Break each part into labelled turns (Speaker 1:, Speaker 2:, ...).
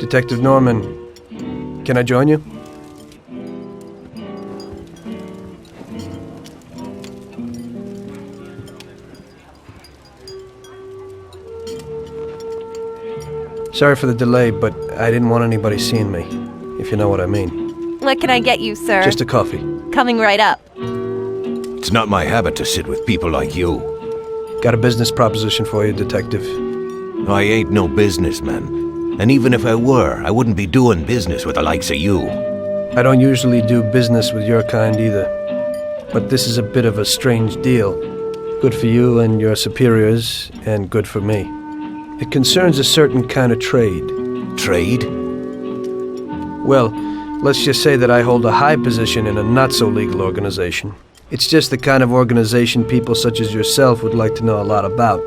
Speaker 1: Detective Norman, can I join you? Sorry for the delay, but I didn't want anybody seeing me, if you know what I mean.
Speaker 2: What can I get you, sir?
Speaker 1: Just a coffee.
Speaker 2: Coming right up.
Speaker 3: It's not my habit to sit with people like you.
Speaker 1: Got a business proposition for you, Detective.
Speaker 3: I ain't no businessman. And even if I were, I wouldn't be doing business with the likes of you.
Speaker 1: I don't usually do business with your kind either. But this is a bit of a strange deal. Good for you and your superiors, and good for me. It concerns a certain kind of trade.
Speaker 3: Trade?
Speaker 1: Well, let's just say that I hold a high position in a not-so-legal organization. It's just the kind of organization people such as yourself would like to know a lot about.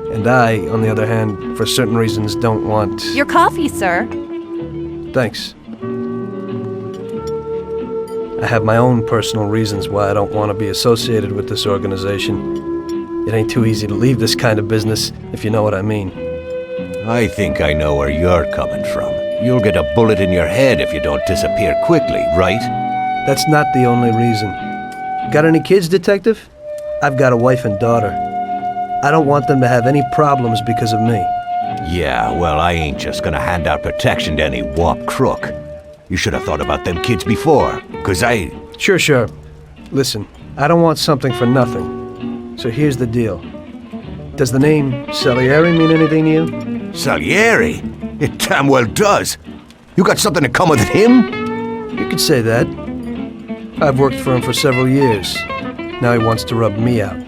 Speaker 1: And I, on the other hand, for certain reasons don't want...
Speaker 2: Your coffee, sir.
Speaker 1: Thanks. I have my own personal reasons why I don't want to be associated with this organization. It ain't too easy to leave this kind of business, if you know what I mean.
Speaker 3: I think I know where you're coming from. You'll get a bullet in your head if you don't disappear quickly, right?
Speaker 1: That's not the only reason. Got any kids, Detective? I've got a wife and daughter. I don't want them to have any problems because of me.
Speaker 3: Yeah, well, I ain't just gonna hand out protection to any wop crook. You should have thought about them kids before, 'cause I...
Speaker 1: Sure. Listen, I don't want something for nothing. So here's the deal. Does the name Salieri mean anything to you?
Speaker 3: Salieri? It damn well does. You got something in common with him?
Speaker 1: You could say that. I've worked for him for several years. Now he wants to rub me out.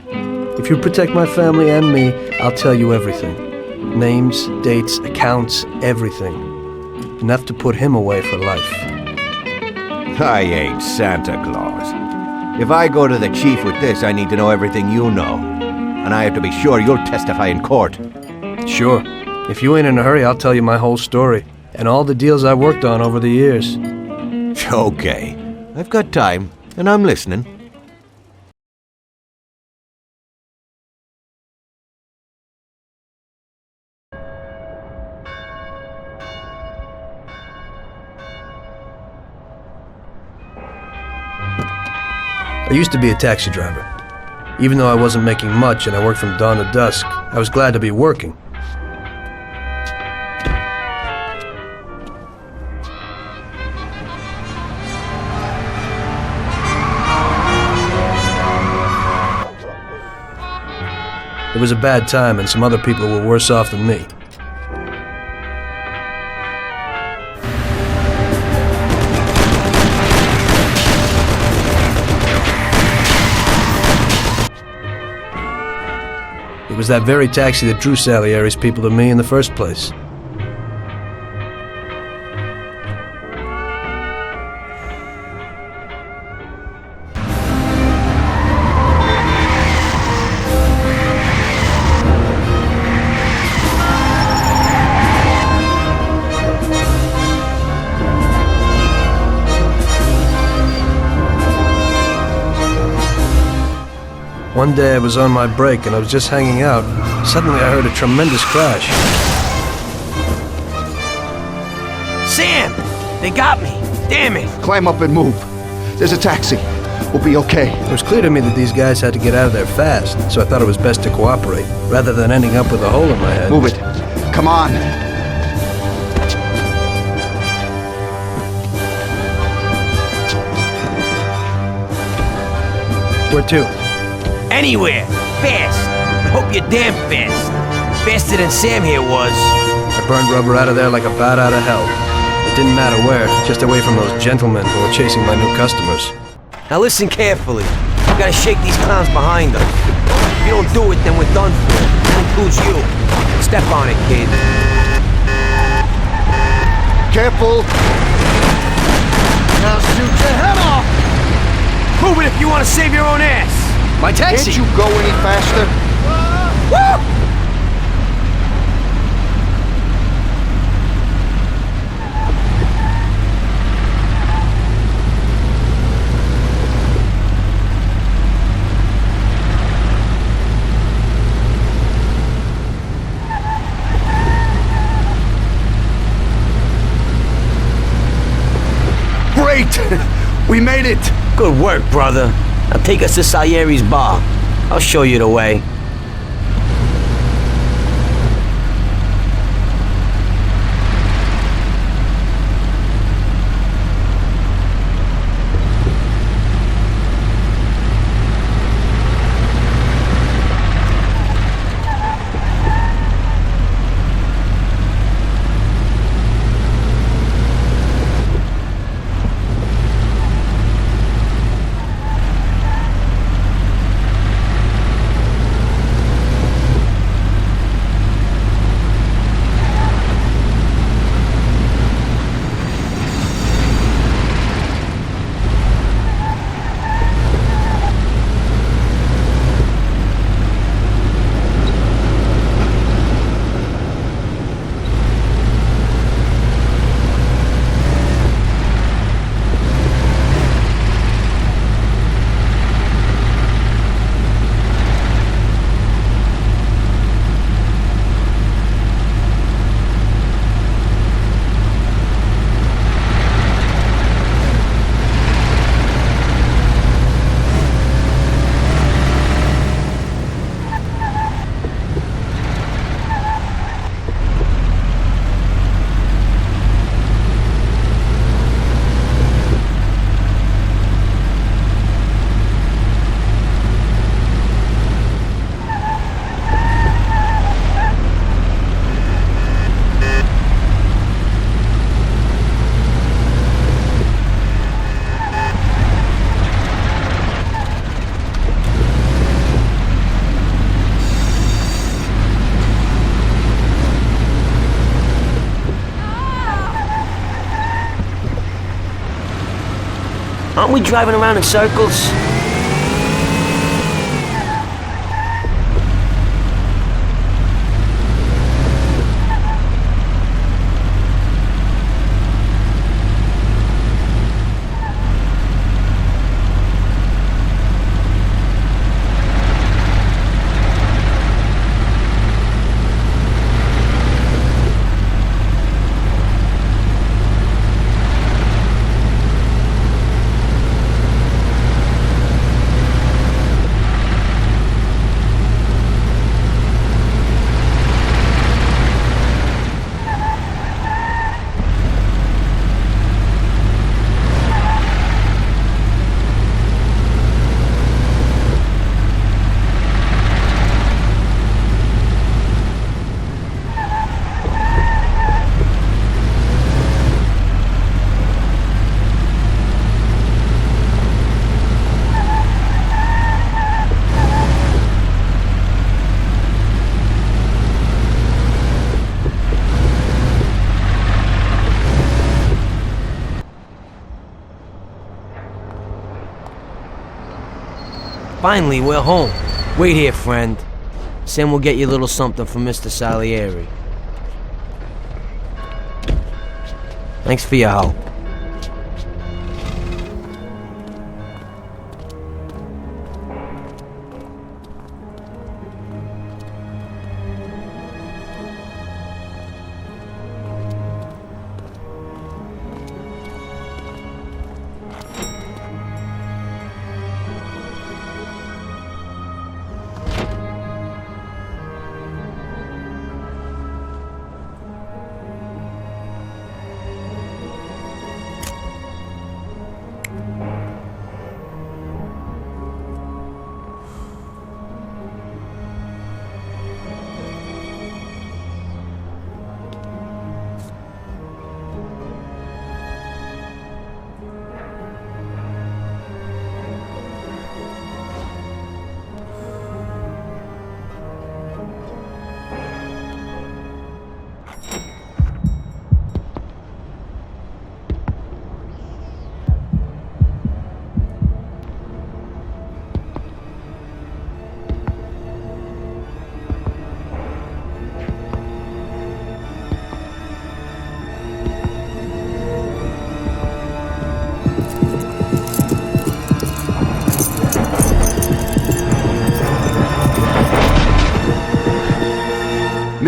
Speaker 1: If you protect my family and me, I'll tell you everything. Names, dates, accounts, everything. Enough to put him away for life.
Speaker 3: I ain't Santa Claus. If I go to the chief with this, I need to know everything you know. And I have to be sure you'll testify in court.
Speaker 1: Sure. If you ain't in a hurry, I'll tell you my whole story. And all the deals I worked on over the years.
Speaker 3: Okay. I've got time, and I'm listening.
Speaker 1: I used to be a taxi driver. Even though I wasn't making much and I worked from dawn to dusk, I was glad to be working. It was a bad time and some other people were worse off than me. It was that very taxi that drew Salieri's people to me in the first place. One day I was on my break and I was just hanging out. Suddenly I heard a tremendous crash.
Speaker 4: Sam! They got me! Damn it!
Speaker 5: Climb up and move. There's a taxi. We'll be okay.
Speaker 1: It was clear to me that these guys had to get out of there fast, so I thought it was best to cooperate, rather than ending up with a hole in my head.
Speaker 5: Move it. Come on.
Speaker 1: Where to?
Speaker 4: Anywhere! Fast! I hope you're damn fast. Faster than Sam here was.
Speaker 1: I burned rubber out of there like a bat out of hell. It didn't matter where, just away from those gentlemen who were chasing my new customers.
Speaker 4: Now listen carefully. You gotta shake these clowns behind them. If you don't do it, then we're done for. That includes you. Step on it, kid.
Speaker 5: Careful. Now shoot your head off.
Speaker 4: Move it if you want to save your own ass. My taxi!
Speaker 5: Can't you go any faster?
Speaker 4: Woo!
Speaker 5: it! We made it!
Speaker 4: Good work, brother. Now take us to Salieri's bar. I'll show you the way. Aren't we driving around in circles? Finally, we're home. Wait here, friend. Sam will get you a little something from Mr. Salieri. Thanks for your help.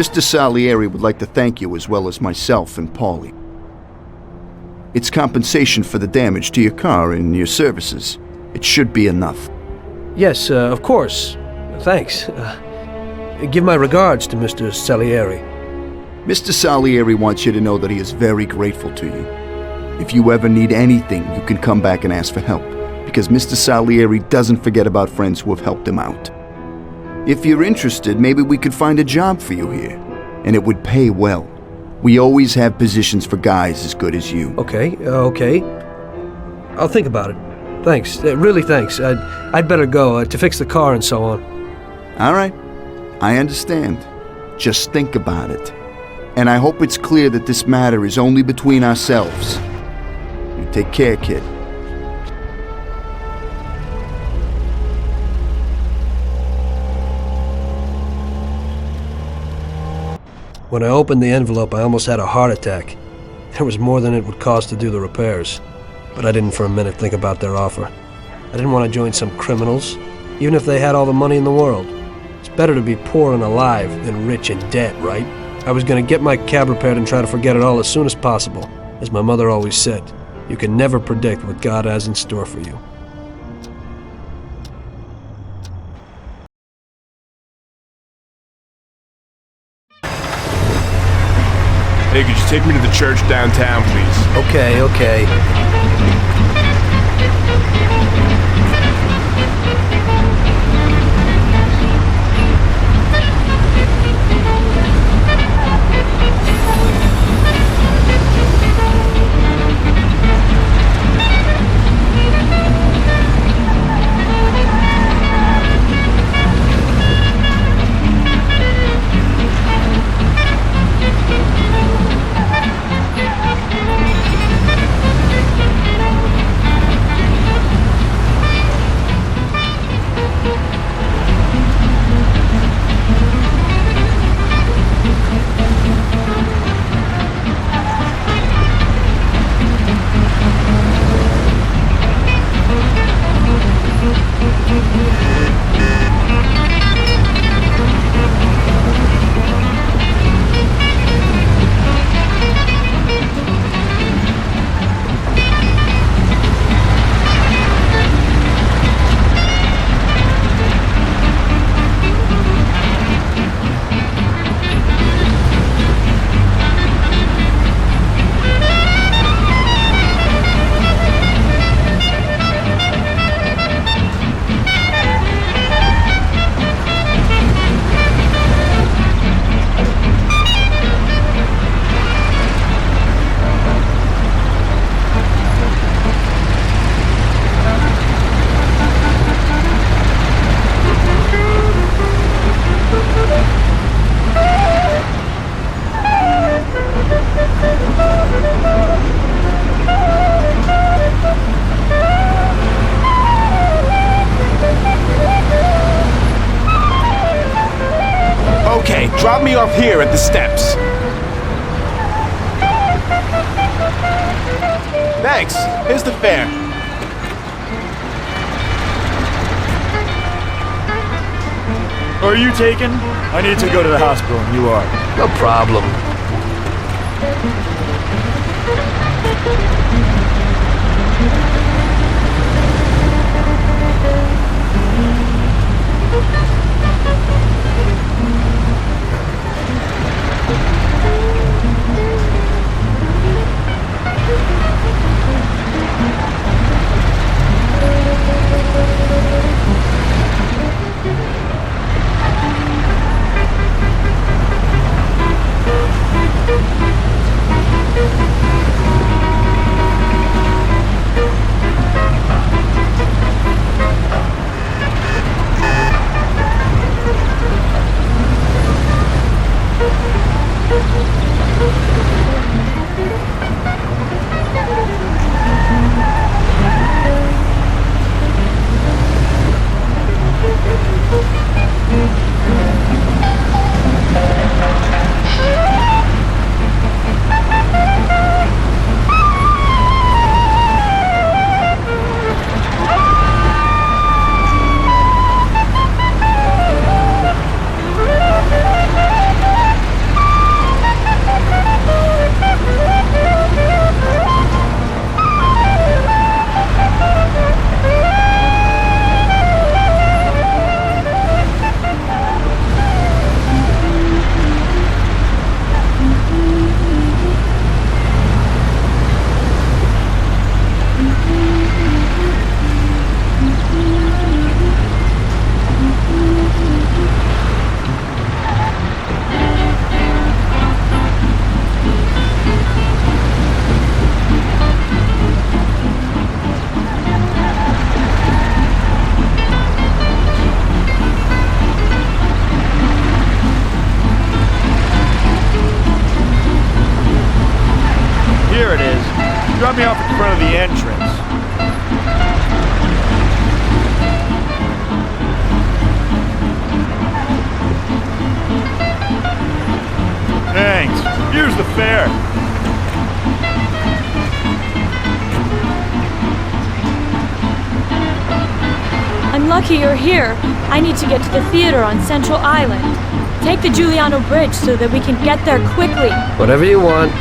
Speaker 5: Mr. Salieri would like to thank you as well as myself and Paulie. It's compensation for the damage to your car and your services. It should be enough.
Speaker 1: Yes, of course. Thanks. Give my regards to Mr. Salieri.
Speaker 5: Mr. Salieri wants you to know that he is very grateful to you. If you ever need anything, you can come back and ask for help, because Mr. Salieri doesn't forget about friends who have helped him out. If you're interested, maybe we could find a job for you here, and it would pay well. We always have positions for guys as good as you.
Speaker 1: Okay. I'll think about it. Thanks. Really thanks. I'd better go to fix the car and so on.
Speaker 5: All right. I understand. Just think about it. And I hope it's clear that this matter is only between ourselves. You take care, kid.
Speaker 1: When I opened the envelope, I almost had a heart attack. There was more than it would cost to do the repairs. But I didn't for a minute think about their offer. I didn't want to join some criminals, even if they had all the money in the world. It's better to be poor and alive than rich and dead, right? I was going to get my cab repaired and try to forget it all as soon as possible. As my mother always said, you can never predict what God has in store for you.
Speaker 6: Hey, could you take me to the church downtown, please?
Speaker 1: Okay.
Speaker 6: Okay, drop me off here at the steps. Thanks. Here's the fare.
Speaker 7: Are you taken? I need to go to the hospital, and you are.
Speaker 1: No problem.
Speaker 7: the fare.
Speaker 8: I'm lucky you're here. I need to get to the theater on Central Island. Take the Giuliano Bridge so that we can get there quickly.
Speaker 1: Whatever you want.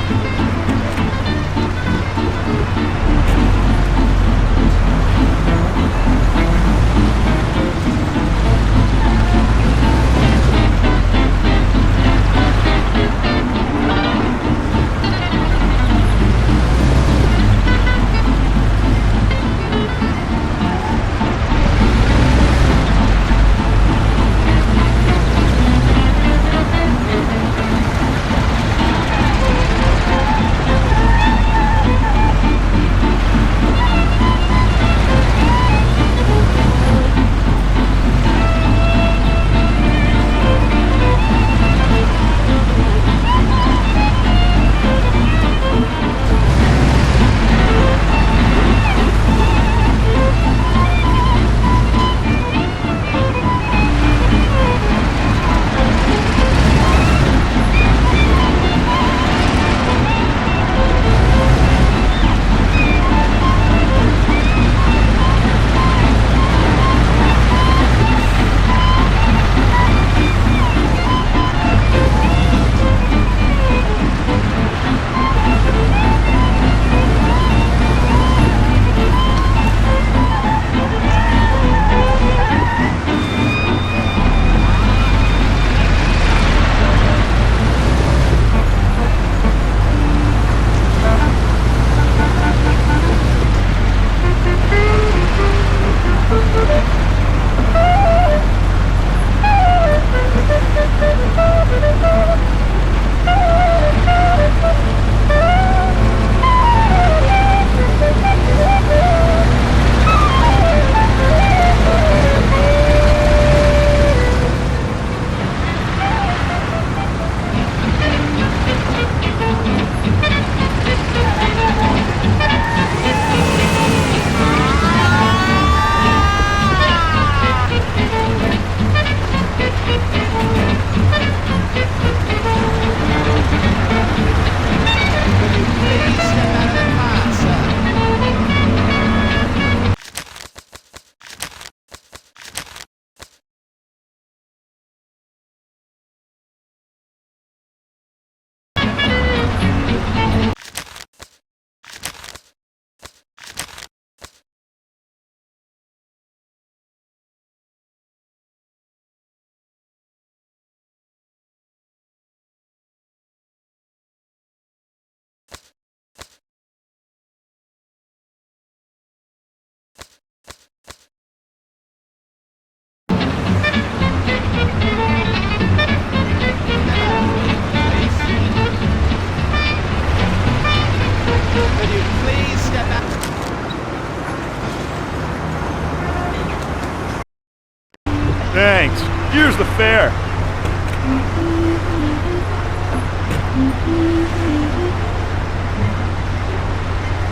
Speaker 7: Thanks. Here's the fare.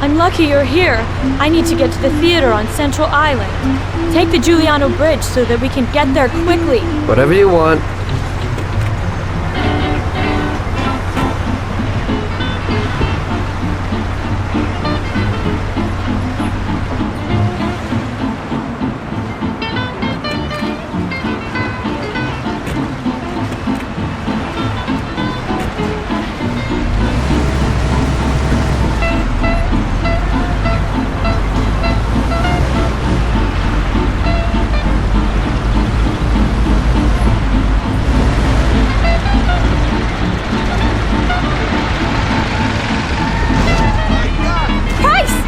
Speaker 8: I'm lucky you're here. I need to get to the theater on Central Island. Take the Giuliano Bridge so that we can get there quickly.
Speaker 1: Whatever you want.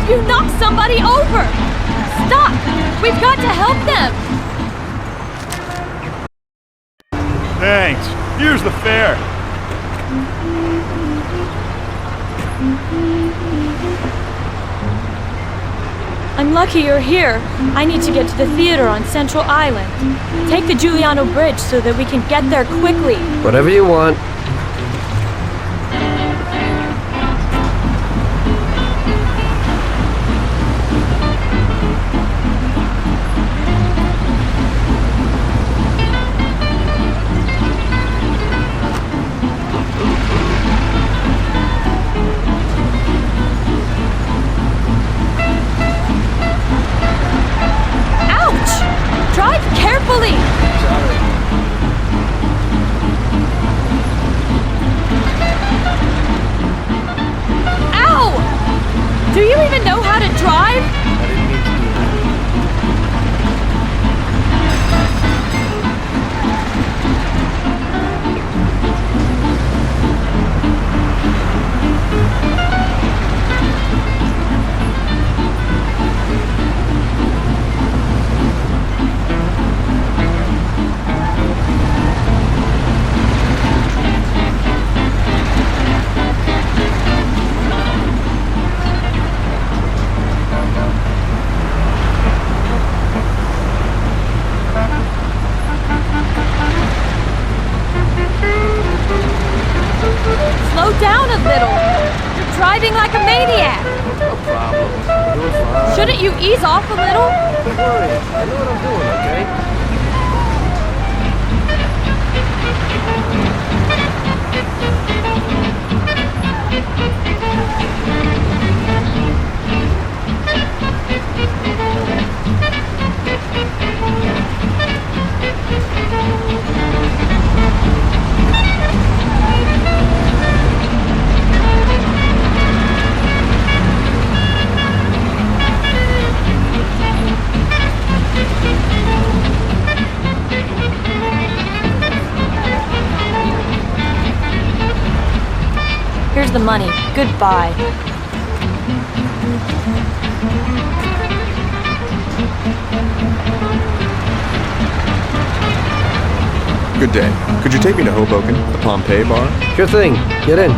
Speaker 8: You knocked somebody over! Stop! We've got to help them!
Speaker 7: Thanks. Here's the fare.
Speaker 8: I'm lucky you're here. I need to get to the theater on Central Island. Take the Giuliano Bridge so that we can get there quickly.
Speaker 1: Whatever you want.
Speaker 8: carefully! Ow! Do you even know how to drive?
Speaker 1: I didn't mean to do that.
Speaker 8: Slow down a little. You're driving like a maniac.
Speaker 1: No problem. I'm doing fine.
Speaker 8: Shouldn't you ease off a little?
Speaker 1: Don't worry. I know what I'm doing, okay?
Speaker 8: Here's the money. Goodbye.
Speaker 6: Good day. Could you take me to Hoboken, the Pompeii bar?
Speaker 1: Sure thing. Get in.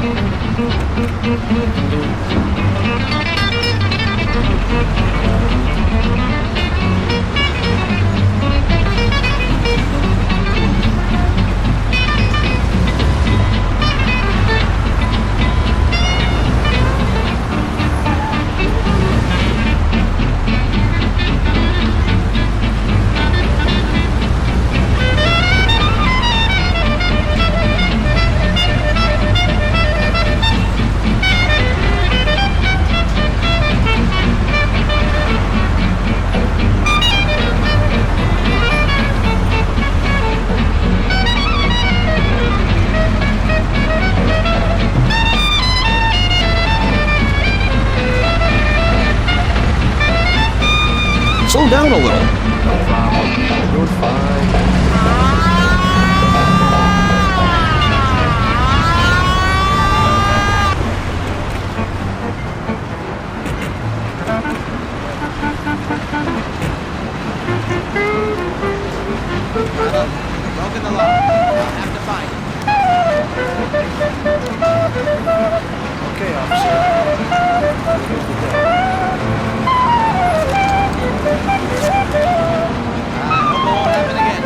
Speaker 6: Slow down a little.
Speaker 1: No problem. I'm doing fine.
Speaker 4: Broken the law. I'll have to find it.
Speaker 1: Okay, officer. Here's the day.
Speaker 4: Hope it won't happen again.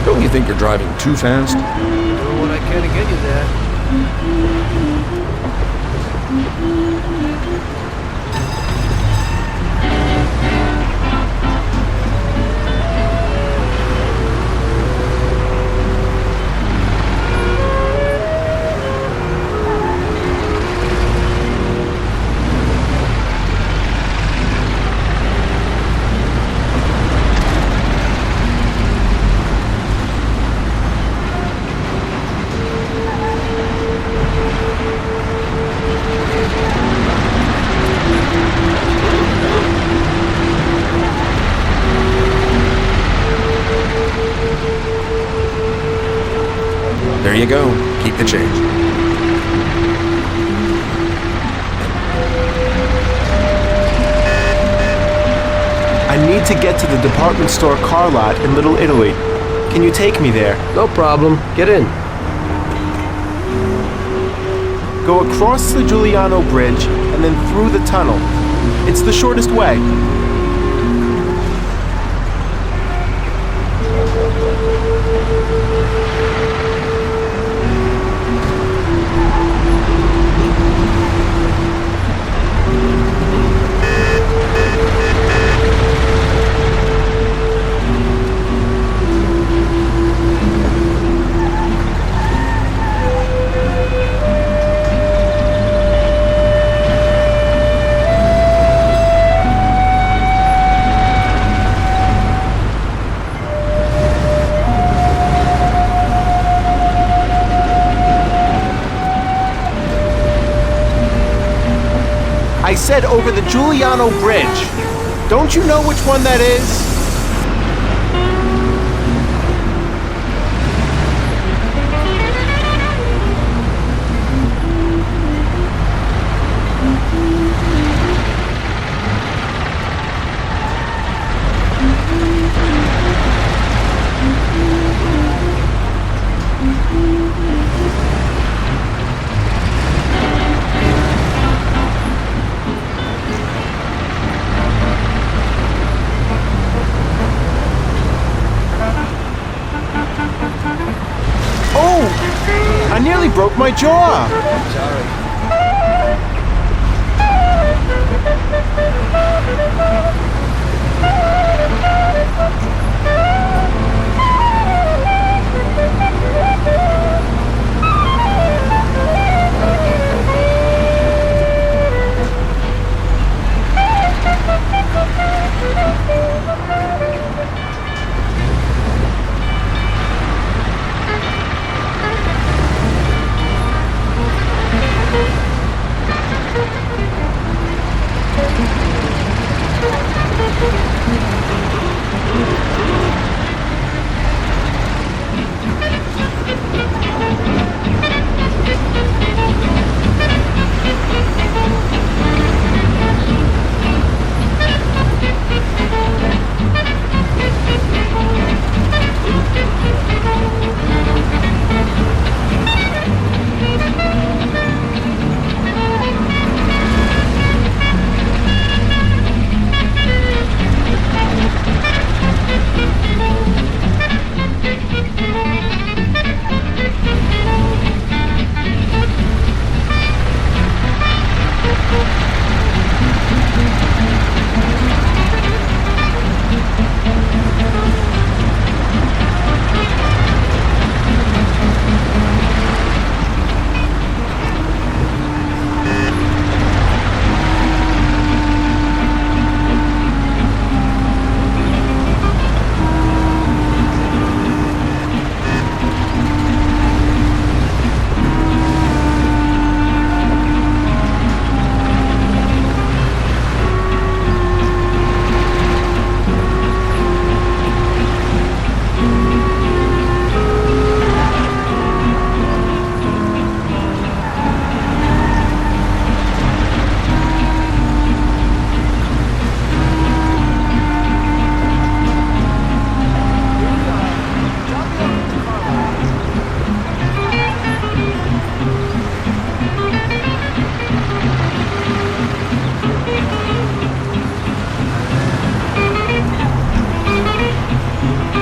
Speaker 6: Don't you think you're driving too fast?
Speaker 1: Doing what I can to get you there.
Speaker 9: There you go. Keep the change.
Speaker 6: I need to get to the department store car lot in Little Italy. Can you take me there?
Speaker 1: No problem. Get in.
Speaker 6: Go across the Giuliano Bridge and then through the tunnel. It's the shortest way. I said over the Giuliano Bridge. Don't you know which one that is? I nearly broke my jaw.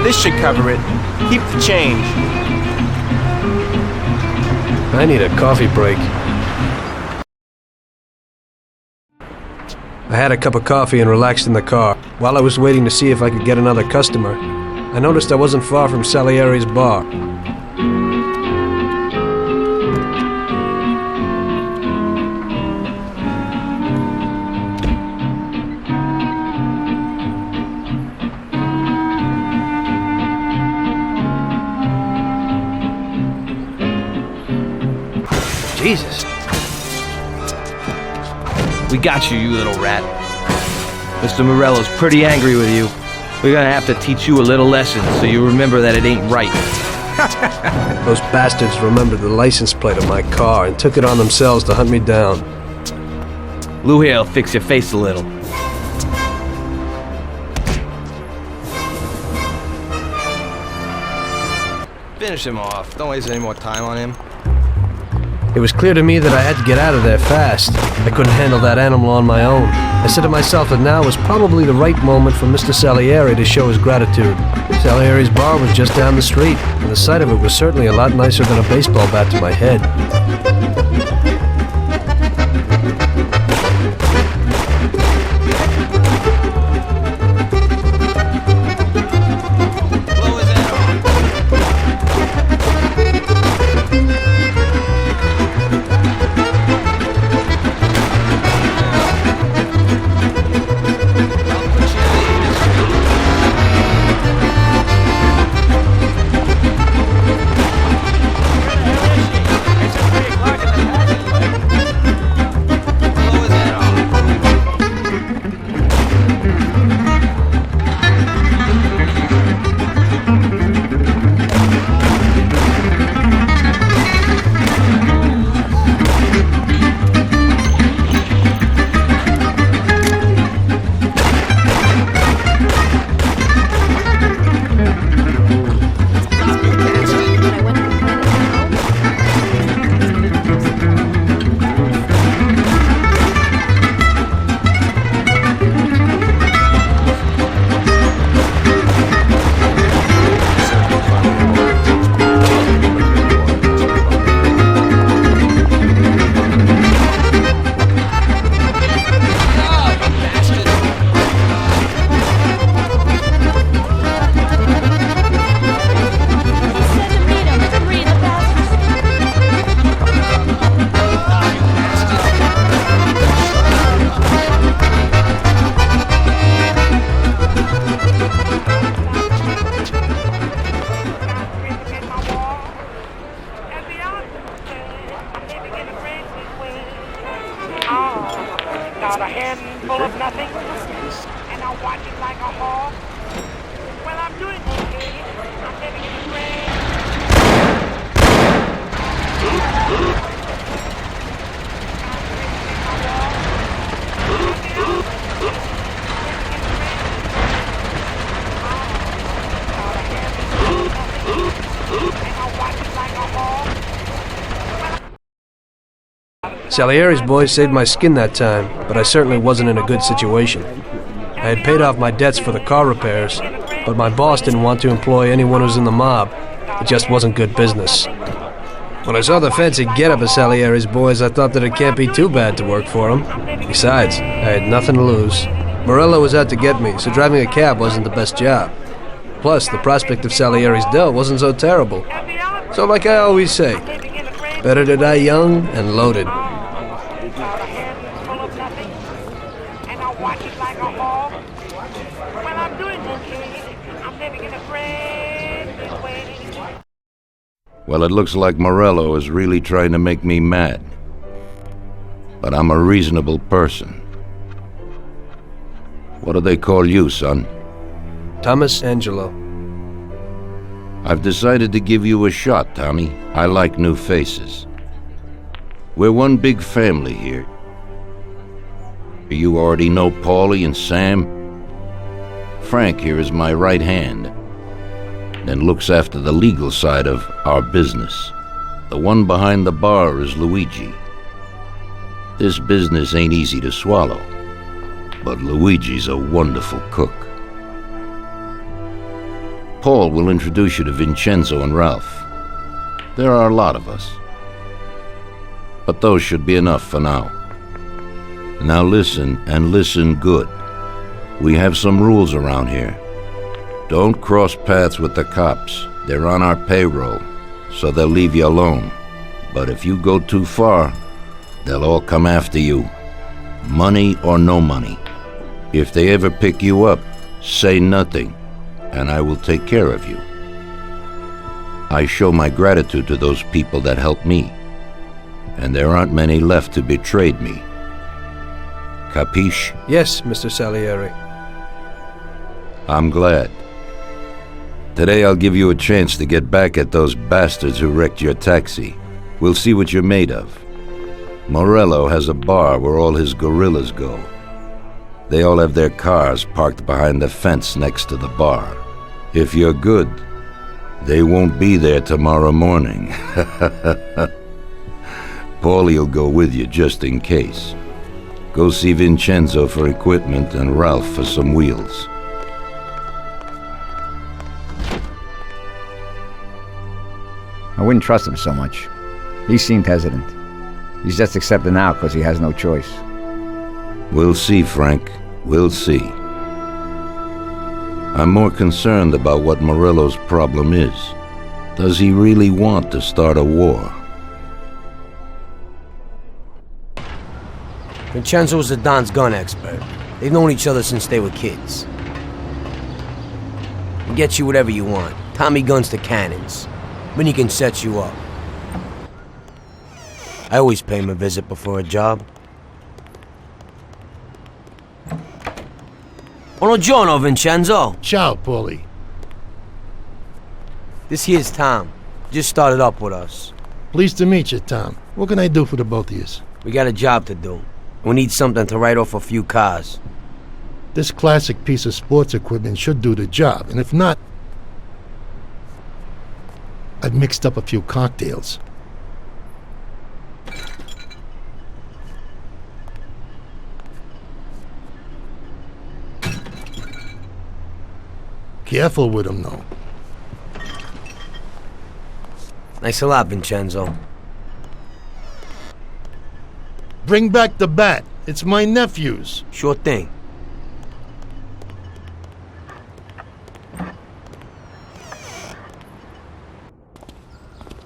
Speaker 6: This should cover it. Keep the change.
Speaker 1: I need a coffee break. I had a cup of coffee and relaxed in the car. While I was waiting to see if I could get another customer, I noticed I wasn't far from Salieri's bar. Jesus.
Speaker 4: We got you, you little rat. Mr. Morello's pretty angry with you. We're gonna have to teach you a little lesson so you remember that it ain't right.
Speaker 1: Those bastards remembered the license plate of my car and took it on themselves to hunt me down.
Speaker 4: Lou here'll fix your face a little. Finish him off. Don't waste any more time on him.
Speaker 1: It was clear to me that I had to get out of there fast. I couldn't handle that animal on my own. I said to myself that now was probably the right moment for Mr. Salieri to show his gratitude. Salieri's bar was just down the street, and the sight of it was certainly a lot nicer than a baseball bat to my head.
Speaker 9: Got a handful of nothing, and I watch it like a hawk. Well, I'm doing okay. I'm living in the rain.
Speaker 1: Salieri's boys saved my skin that time, but I certainly wasn't in a good situation. I had paid off my debts for the car repairs, but my boss didn't want to employ anyone who's in the mob. It just wasn't good business. When I saw the fancy get-up of Salieri's boys, I thought that it can't be too bad to work for them. Besides, I had nothing to lose. Morello was out to get me, so driving a cab wasn't the best job. Plus, the prospect of Salieri's dough wasn't so terrible. So like I always say, better to die young and loaded.
Speaker 3: Well, it looks like Morello is really trying to make me mad. But I'm a reasonable person. What do they call you, son?
Speaker 1: Thomas Angelo.
Speaker 3: I've decided to give you a shot, Tommy. I like new faces. We're one big family here. You already know Paulie and Sam. Frank here is my right hand, and looks after the legal side of our business. The one behind the bar is Luigi. This business ain't easy to swallow, but Luigi's a wonderful cook. Paul will introduce you to Vincenzo and Ralph. There are a lot of us, but those should be enough for now. Now listen, and listen good. We have some rules around here. Don't cross paths with the cops. They're on our payroll, so they'll leave you alone. But if you go too far, they'll all come after you. Money or no money. If they ever pick you up, say nothing, and I will take care of you. I show my gratitude to those people that helped me, and there aren't many left who betrayed me. Capiche?
Speaker 1: Yes, Mr. Salieri.
Speaker 3: I'm glad. Today I'll give you a chance to get back at those bastards who wrecked your taxi. We'll see what you're made of. Morello has a bar where all his gorillas go. They all have their cars parked behind the fence next to the bar. If you're good, they won't be there tomorrow morning. Paulie'll go with you just in case. Go see Vincenzo for equipment and Ralph for some wheels.
Speaker 10: I wouldn't trust him so much. He seemed hesitant. He's just accepted now because he has no choice.
Speaker 3: We'll see, Frank. We'll see. I'm more concerned about what Morello's problem is. Does he really want to start a war?
Speaker 4: Vincenzo is the Don's gun expert. They've known each other since they were kids. He gets you whatever you want. Tommy guns to cannons. Then he can set you up. I always pay him a visit before a job. Buongiorno, Vincenzo.
Speaker 11: Ciao, Paulie.
Speaker 4: This here's Tom. Just started up with us.
Speaker 11: Pleased to meet you, Tom. What can I do for the both of you?
Speaker 4: We got a job to do. We need something to write off a few cars.
Speaker 11: This classic piece of sports equipment should do the job, and if not, I've mixed up a few cocktails. Careful with them, though.
Speaker 4: Thanks a lot, Vincenzo.
Speaker 11: Bring back the bat. It's my nephew's.
Speaker 4: Sure thing.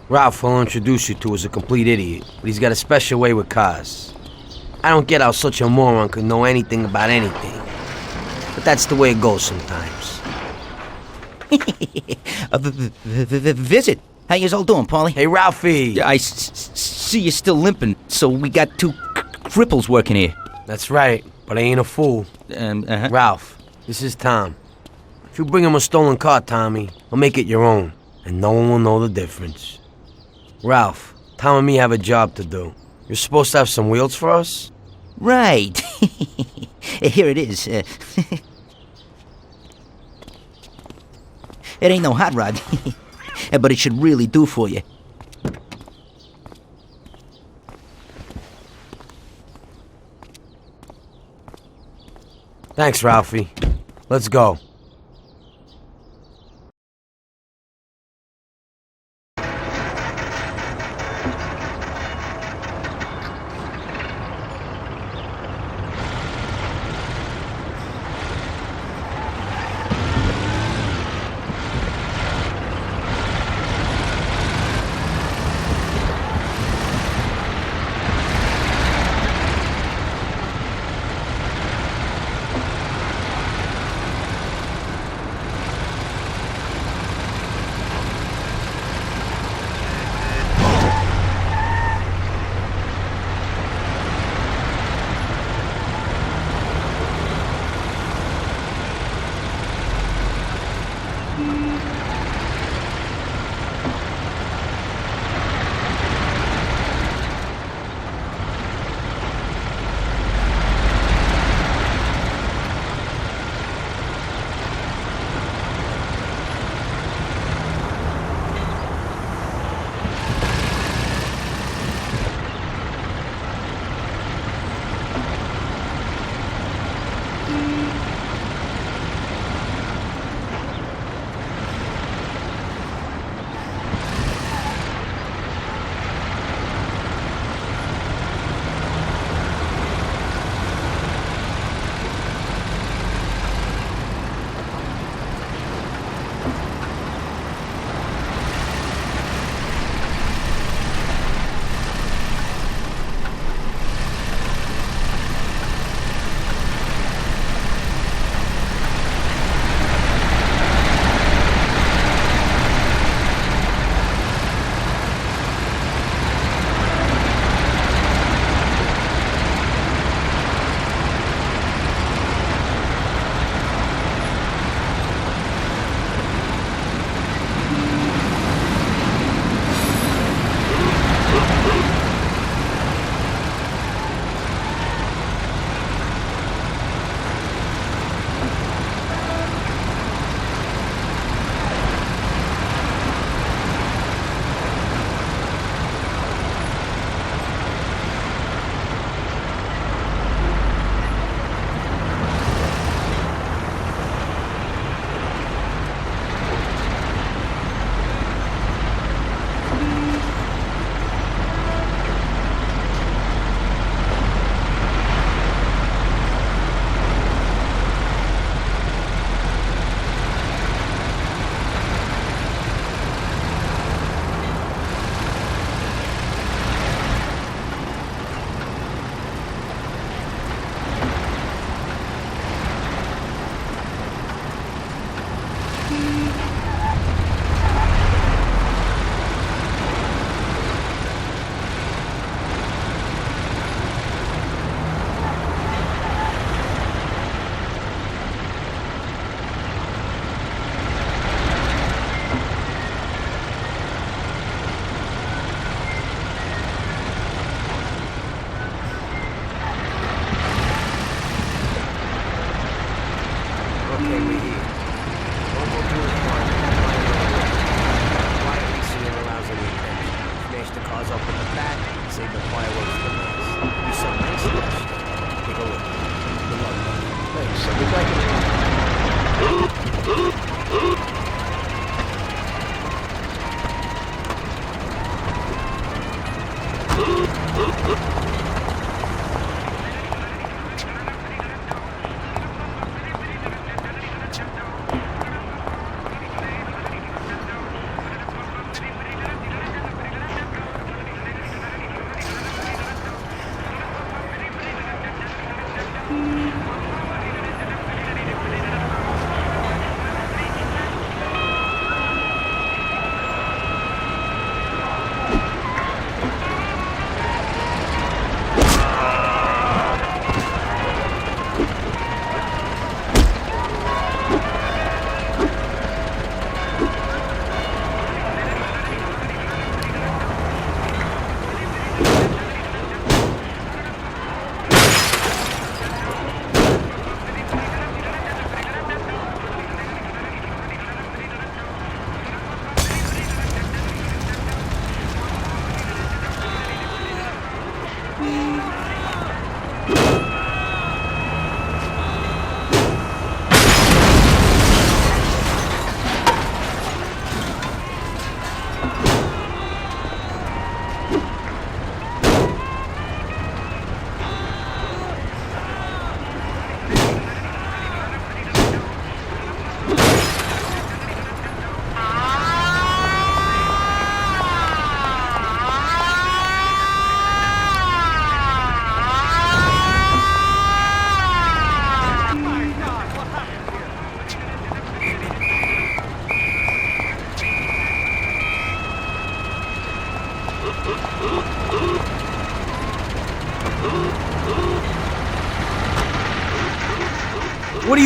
Speaker 4: Ralph will introduce you to is a complete idiot, but he's got a special way with cars. I don't get how such a moron could know anything about anything. But that's the way it goes sometimes.
Speaker 12: Visit. How you all doing, Paulie?
Speaker 4: Hey, Ralphie!
Speaker 12: I see you're still limping, so we got two cripples working here.
Speaker 4: That's right, but I ain't a fool. Ralph, this is Tom. If you bring him a stolen car, Tommy, I'll make it your own, and no one will know the difference. Ralph, Tom and me have a job to do. You're supposed to have some wheels for us?
Speaker 12: Right. Here it is. It ain't no hot rod, but it should really do for you.
Speaker 4: Thanks, Ralphie. Let's go.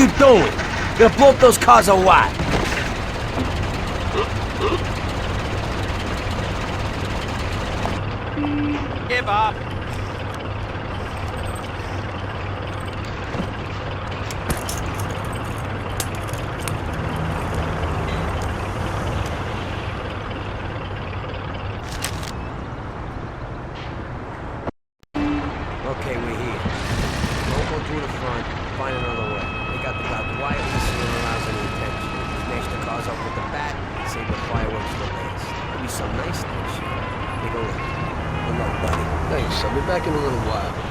Speaker 4: you doing? Gonna blow up those cars or what?
Speaker 12: Give up.
Speaker 4: Okay, we're here. Don't go through the front. Find another way. They got the guy quietly so he don't arouse any attention. Smash the cars up with the bat. Save the fireworks for last. That'll be some nice things. Take a look. Good luck, buddy.
Speaker 1: Thanks. I'll be back in a little while.